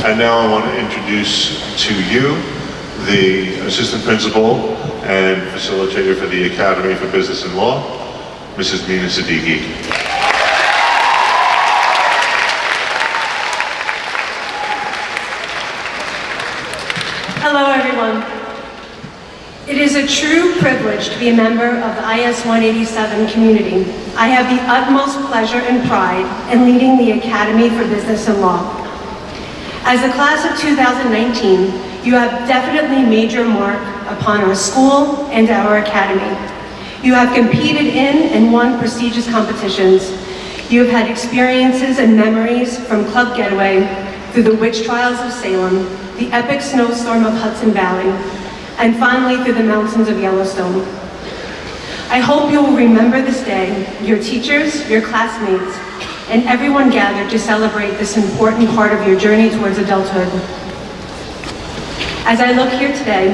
And now I want to introduce to you the Assistant Principal and Facilitator for the Academy for Business and Law, Mrs. Nina Sadiki. Hello everyone. It is a true privilege to be a member of the IS 187 community. I have the utmost pleasure and pride in leading the Academy for Business and Law. As the class of 2019, you have definitely made your mark upon our school and our academy. You have competed in and won prestigious competitions. You have had experiences and memories from Club Getaway through the witch trials of Salem, the epic snowstorm of Hudson Valley, and finally through the mountains of Yellowstone. I hope you will remember this day, your teachers, your classmates, and everyone gathered to celebrate this important part of your journey towards adulthood. As I look here today,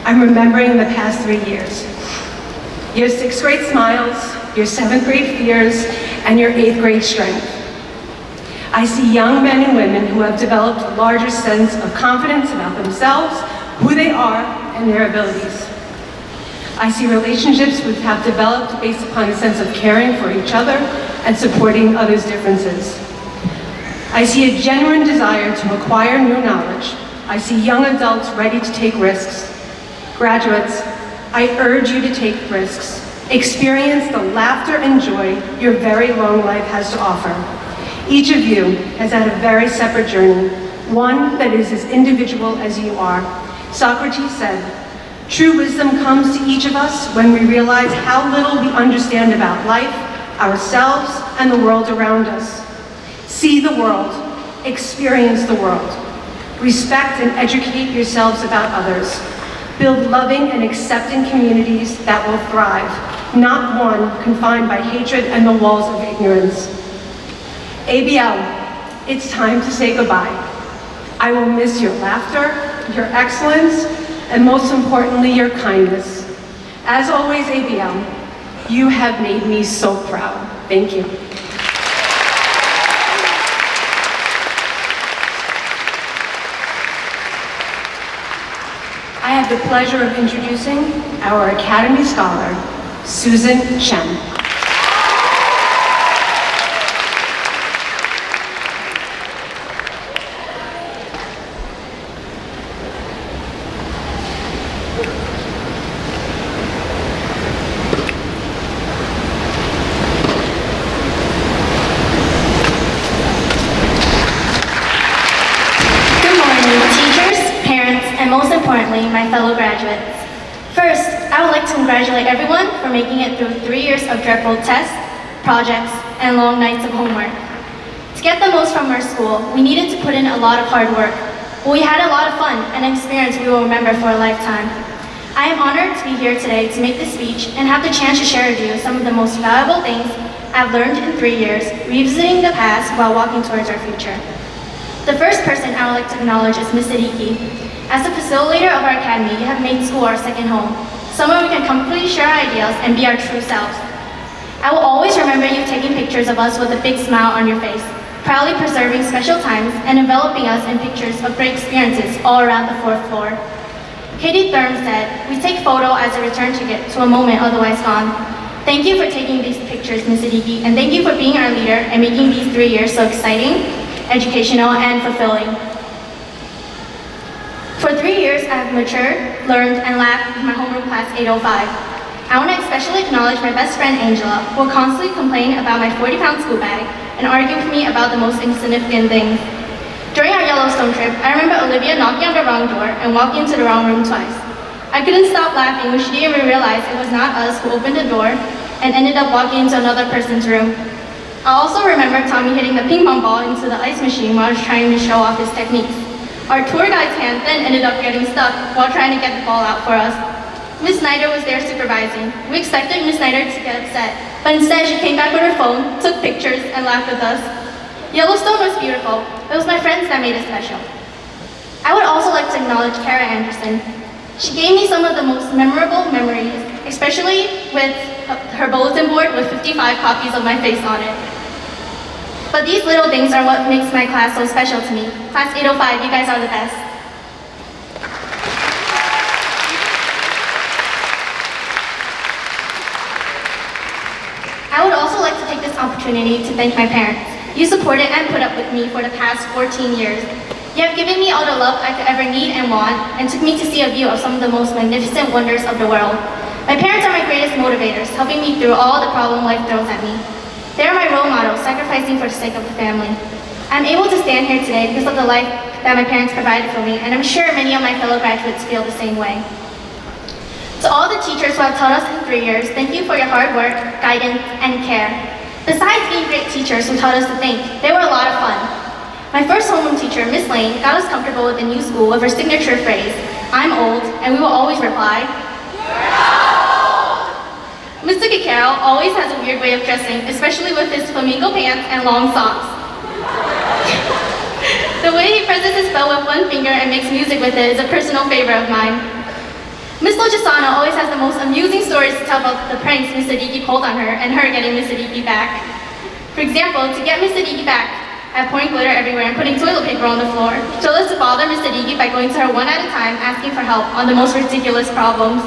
I'm remembering the past 3 years. Your 6th grade smiles, your 7th grade fears, and your 8th grade strength. I see young men and women who have developed a larger sense of confidence about themselves, who they are, and their abilities. I see relationships which have developed based upon a sense of caring for each other and supporting others' differences. I see a genuine desire to acquire new knowledge. I see young adults ready to take risks. Graduates, I urge you to take risks. Experience the laughter and joy your very long life has to offer. Each of you has had a very separate journey, one that is as individual as you are. Socrates said, "True wisdom comes to each of us when we realize how little we understand about life, ourselves, and the world around us. See the world, experience the world. Respect and educate yourselves about others. Build loving and accepting communities that will thrive, not one confined by hatred and the walls of ignorance." ABL, it's time to say goodbye. I will miss your laughter, your excellence, and most importantly, your kindness. As always, ABL, you have made me so proud. Thank you. I have the pleasure of introducing our Academy Scholar, Susan Chen. My fellow graduates. First, I would like to congratulate everyone for making it through 3 years of dreadful tests, projects, and long nights of homework. To get the most from our school, we needed to put in a lot of hard work, but we had a lot of fun and an experience we will remember for a lifetime. I am honored to be here today to make this speech and have the chance to share with you some of the most valuable things I've learned in 3 years, revisiting the past while walking towards our future. The first person I would like to acknowledge is Ms. Sadiki. As the facilitator of our academy, you have made school our second home, somewhere we can comfortably share our ideas and be our true selves. I will always remember you taking pictures of us with a big smile on your face, proudly preserving special times and enveloping us in pictures of great experiences all around the 4th floor. Katie Thurm said, "We take photo as a return ticket to a moment otherwise gone." Thank you for taking these pictures, Ms. Sadiki, and thank you for being our leader and making these 3 years so exciting, educational, and fulfilling. For 3 years, I have matured, learned, and laughed with my homeroom class 805. I want to especially acknowledge my best friend, Angela, who will constantly complain about my 40-pound school bag and argue with me about the most insignificant things. During our Yellowstone trip, I remember Olivia knocking on the wrong door and walking into the wrong room twice. I couldn't stop laughing when she didn't even realize it was not us who opened the door and ended up walking into another person's room. I also remember Tommy hitting the ping pong ball into the ice machine while he was trying to show off his techniques. Our tour guide's hand then ended up getting stuck while trying to get the ball out for us. Miss Snyder was there supervising. We expected Miss Snyder to get upset, but instead she came back with her phone, took pictures, and laughed with us. Yellowstone was beautiful. It was my friends that made it special. I would also like to acknowledge Kara Anderson. She gave me some of the most memorable memories, especially with her bulletin board with 55 copies of my face on it. But these little things are what makes my class so special to me. Class 805, you guys are the best. I would also like to take this opportunity to thank my parents. You supported and put up with me for the past 14 years. You have given me all the love I could ever need and want, and took me to see a view of some of the most magnificent wonders of the world. My parents are my greatest motivators, helping me through all the problem life throws at me. They are my role models, sacrificing for the sake of the family. I'm able to stand here today because of the life that my parents provided for me, and I'm sure many of my fellow graduates feel the same way. To all the teachers who have taught us in 3 years, thank you for your hard work, guidance, and care. Besides being great teachers who taught us to think, they were a lot of fun. My first homeroom teacher, Miss Lane, got us comfortable with the new school with her signature phrase, "I'm old," and we will always reply, "You're old!" Mr. Carroll always has a weird way of dressing, especially with his flamingo pants and long socks. The way he presses his bell with one finger and makes music with it is a personal favorite of mine. Miss Lochisano always has the most amusing stories to tell about the pranks Miss Sadiki pulled on her and her getting Miss Sadiki back. For example, to get Miss Sadiki back, at pouring glitter everywhere and putting toilet paper on the floor, she told us to bother Miss Sadiki by going to her one at a time, asking for help on the most ridiculous problems.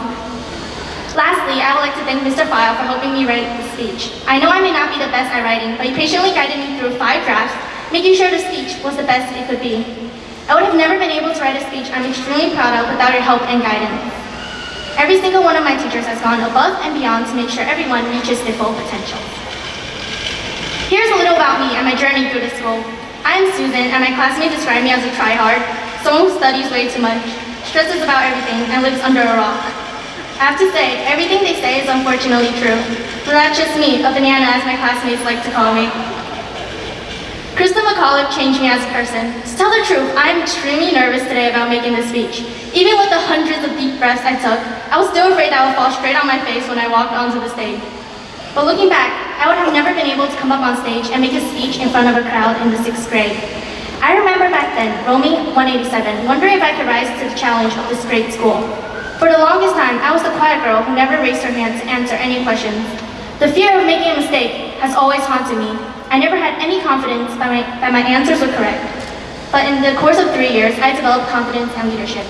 Lastly, I would like to thank Mr. File for helping me write the speech. I know I may not be the best at writing, but he patiently guided me through 5 drafts, making sure the speech was the best it could be. I would have never been able to write a speech I'm extremely proud of without your help and guidance. Every single one of my teachers has gone above and beyond to make sure everyone reaches their full potential. Here's a little about me and my journey through the school. I am Susan, and my classmates describe me as a tryhard, someone who studies way too much, stresses about everything, and lives under a rock. I have to say, everything they say is unfortunately true. But that's just me, a banana as my classmates like to call me. Christa McAuliffe changed me as a person. To tell the truth, I am extremely nervous today about making this speech. Even with the hundreds of deep breaths I took, I was still afraid that I would fall straight on my face when I walked onto the stage. But looking back, I would have never been able to come up on stage and make a speech in front of a crowd in the 6th grade. I remember back then, roaming 187, wondering if I could rise to the challenge of this great school. For the longest time, I was the quiet girl who never raised her hand to answer any questions. The fear of making a mistake has always haunted me. I never had any confidence that my answers were correct. But in the course of 3 years, I developed confidence and leadership.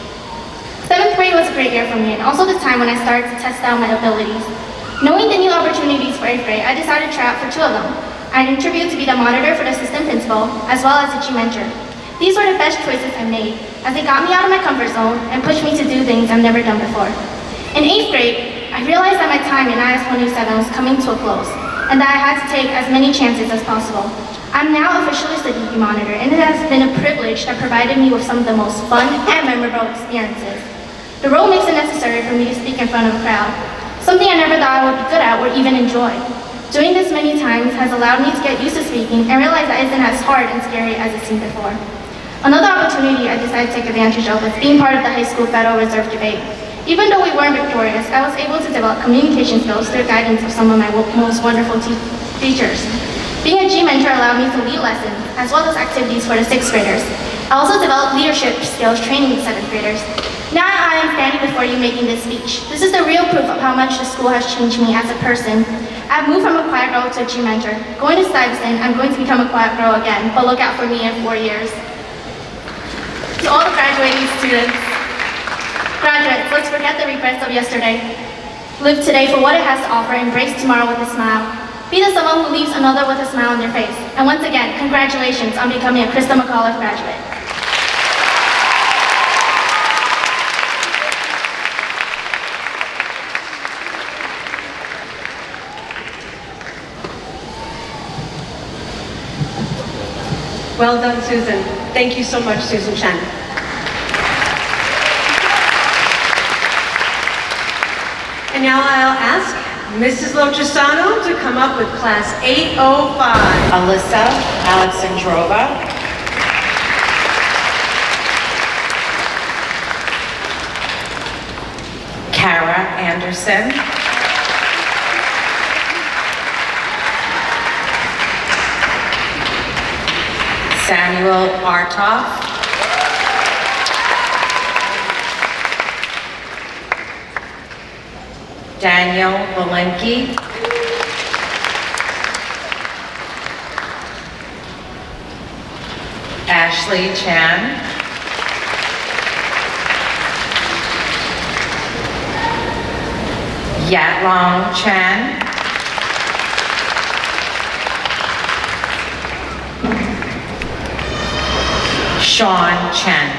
7th grade was a great year for me, and also the time when I started to test out my abilities. Knowing the new opportunities for 8th grade, I decided to try out for 2 of them. I interviewed to be the monitor for the assistant principal, as well as the G mentor. These were the best choices I made, as they got me out of my comfort zone and pushed me to do things I've never done before. In 8th grade, I realized that my time in IS 187 was coming to a close, and that I had to take as many chances as possible. I'm now officially Sadiki monitor, and it has been a privilege that provided me with some of the most fun and memorable experiences. The role makes it necessary for me to speak in front of a crowd, something I never thought I would be good at or even enjoy. Doing this many times has allowed me to get used to speaking and realize that it isn't as hard and scary as it seemed before. Another opportunity I decided to take advantage of was being part of the high school Federal Reserve debate. Even though we weren't victorious, I was able to develop communication skills through the guidance of some of my most wonderful teachers. Being a G mentor allowed me to lead lessons, as well as activities for the 6th graders. I also developed leadership skills training the 7th graders. Now I am standing before you making this speech. This is the real proof of how much the school has changed me as a person. I've moved from a quiet girl to a G mentor. Going to Stuyvesant, I'm going to become a quiet girl again, but look out for me in 4 years. To all the graduating students, graduates, let's forget the regrets of yesterday. Live today for what it has to offer, embrace tomorrow with a smile. Be the someone who leaves another with a smile on their face. And once again, congratulations on becoming a Christa McAuliffe graduate. Well done, Susan. Thank you so much, Susan Chen. And now I'll ask Mrs. Lochisano to come up with Class 805. Alyssa Alexandrova. Kara Anderson. Samuel Artoff. Daniel Valenki. Ashley Chan. Yatlong Chan. Sean Chen.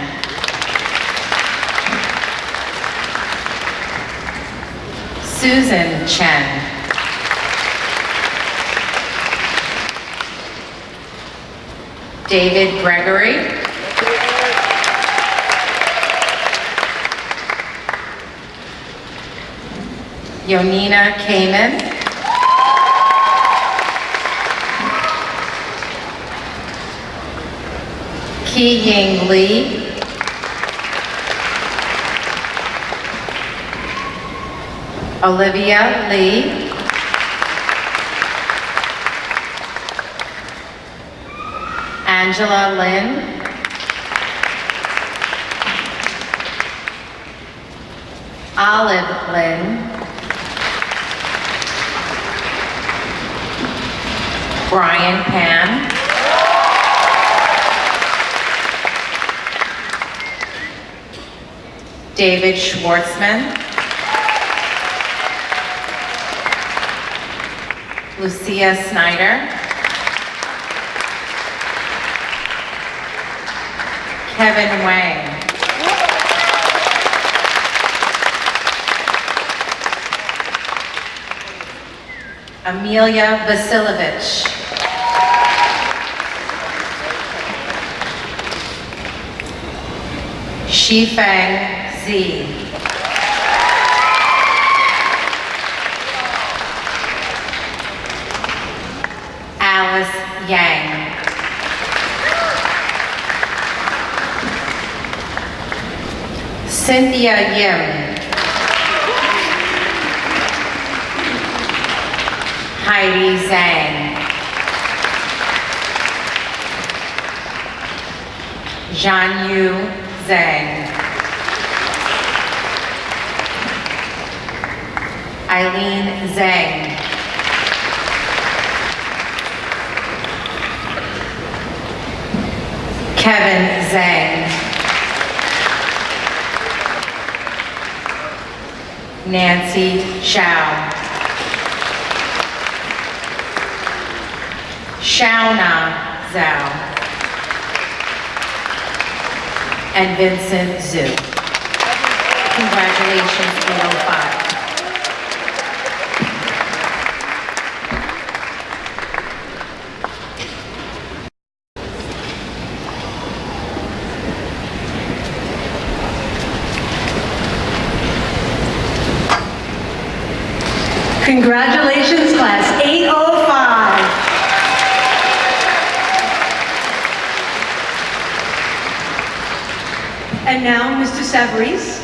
Susan Chen. David Gregory. Yonina Kamen. Ki Ying Lee. Olivia Lee. Angela Lynn. Olive Lynn. Brian Pan. David Schwartzman. Lucia Snyder. Kevin Wang. Amelia Vasilovich. Shifeng Z. Alice Yang. Cynthia Yim. Heidi Zhang. Zhanyu Zhang. Eileen Zhang. Kevin Zhang. Nancy Shao. Shauna Zhao. And Vincent Zhu. Congratulations, 805. Congratulations, class 805. And now Mr. Savarese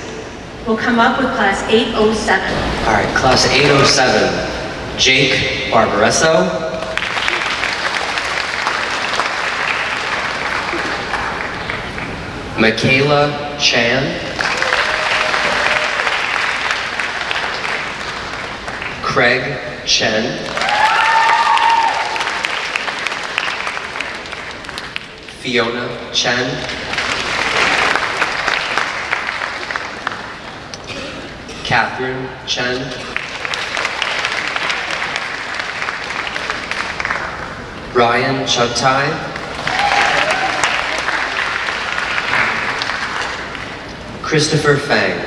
will come up with class 807. All right, class 807, Jake Barbaresso. Michaela Chan. Craig Chen. Fiona Chen. Catherine Chen. Ryan Chugtai. Christopher Fang.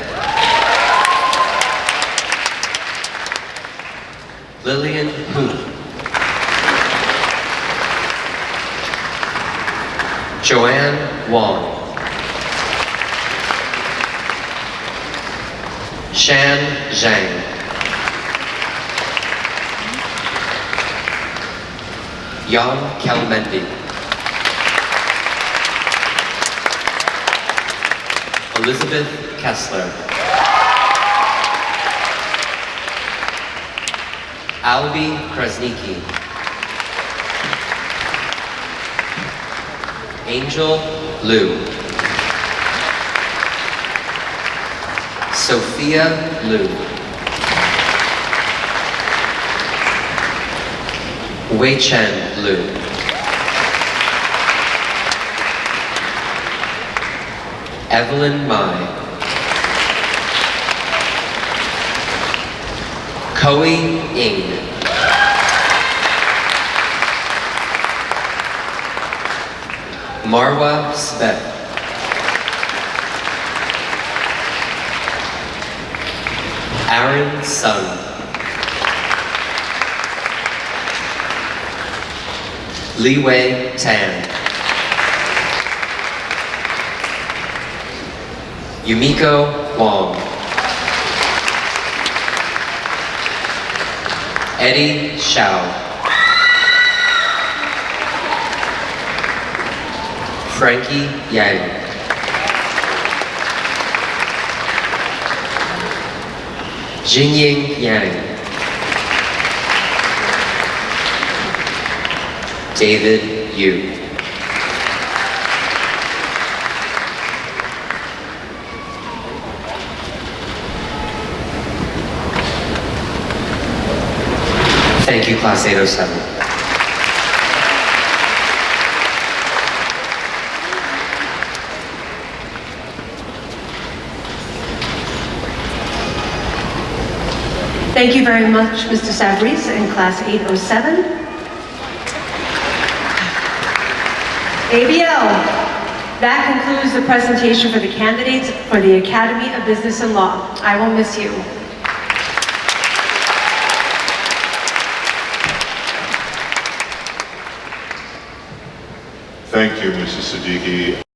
Lillian Hu. Joanne Wong. Shan Zhang. Jan Kelmendi. Elizabeth Kessler. Albie Krasniki. Angel Liu. Sophia Liu. Wei Chen Liu. Evelyn Mai. Koei Ng. Marwa Svet. Aaron Sun. Li Wei Tan. Yumiko Wong. Eddie Shao. Frankie Yang. Jinying Yang. David Yu. Thank you, Class 807. Thank you very much, Mr. Savarese and Class 807. ABL, that concludes the presentation for the candidates for the Academy of Business and Law. I will miss you. Thank you, Mrs. Sadiki.